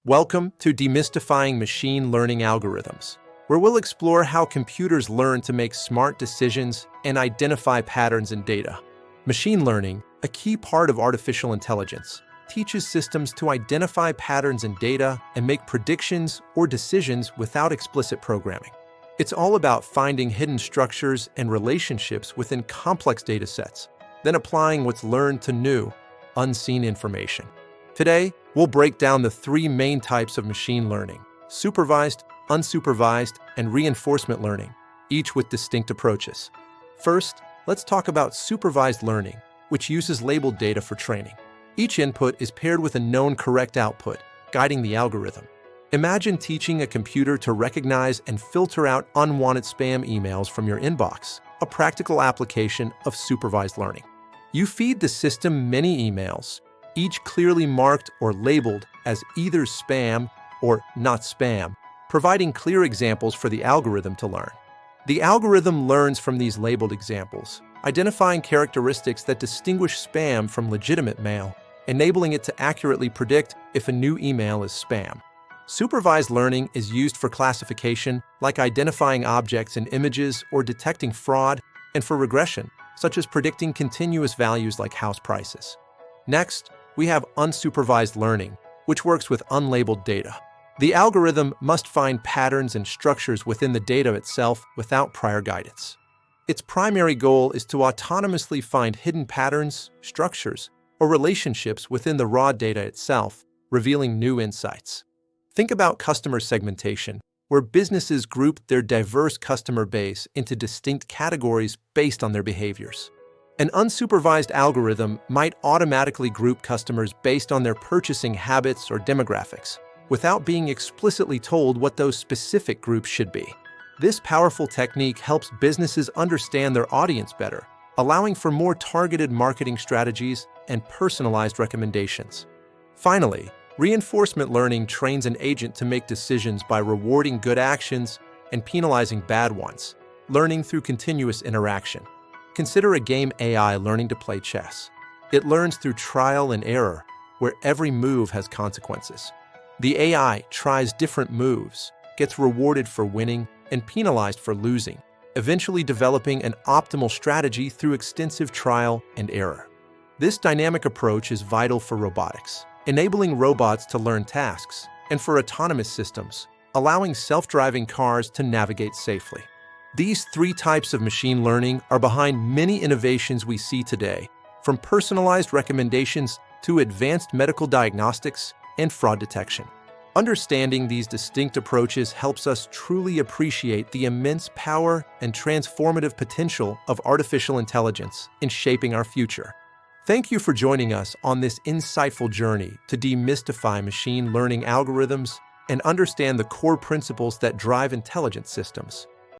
Welcome to Demystifying Machine Learning Algorithms, where we'll explore how computers learn to make smart decisions and identify patterns in data. Machine learning, a key part of artificial intelligence, teaches systems to identify patterns in data and make predictions or decisions without explicit programming. It's all about finding hidden structures and relationships within complex data sets, then applying what's learned to new, unseen information. Today, we'll break down the three main types of machine learning: supervised, unsupervised, and reinforcement learning, each with distinct approaches. First, let's talk about supervised learning, which uses labeled data for training. Each input is paired with a known correct output, guiding the algorithm. Imagine teaching a computer to recognize and filter out unwanted spam emails from your inbox, a practical application of supervised learning. You feed the system many emails, each clearly marked or labeled as either spam or not spam, providing clear examples for the algorithm to learn. The algorithm learns from these labeled examples, identifying characteristics that distinguish spam from legitimate mail, enabling it to accurately predict if a new email is spam. Supervised learning is used for classification, like identifying objects in images or detecting fraud, and for regression, such as predicting continuous values like house prices. Next, we have unsupervised learning, which works with unlabeled data. The algorithm must find patterns and structures within the data itself without prior guidance. Its primary goal is to autonomously find hidden patterns, structures, or relationships within the raw data itself, revealing new insights. Think about customer segmentation, where businesses group their diverse customer base into distinct categories based on their behaviors. An unsupervised algorithm might automatically group customers based on their purchasing habits or demographics, without being explicitly told what those specific groups should be. This powerful technique helps businesses understand their audience better, allowing for more targeted marketing strategies and personalized recommendations. Finally, reinforcement learning trains an agent to make decisions by rewarding good actions and penalizing bad ones, learning through continuous interaction. Consider a game AI learning to play chess. It learns through trial and error, where every move has consequences. The AI tries different moves, gets rewarded for winning, and penalized for losing, eventually developing an optimal strategy through extensive trial and error. This dynamic approach is vital for robotics, enabling robots to learn tasks, and for autonomous systems, allowing self-driving cars to navigate safely. These three types of machine learning are behind many innovations we see today, from personalized recommendations to advanced medical diagnostics and fraud detection. Understanding these distinct approaches helps us truly appreciate the immense power and transformative potential of artificial intelligence in shaping our future. Thank you for joining us on this insightful journey to demystify machine learning algorithms and understand the core principles that drive intelligent systems.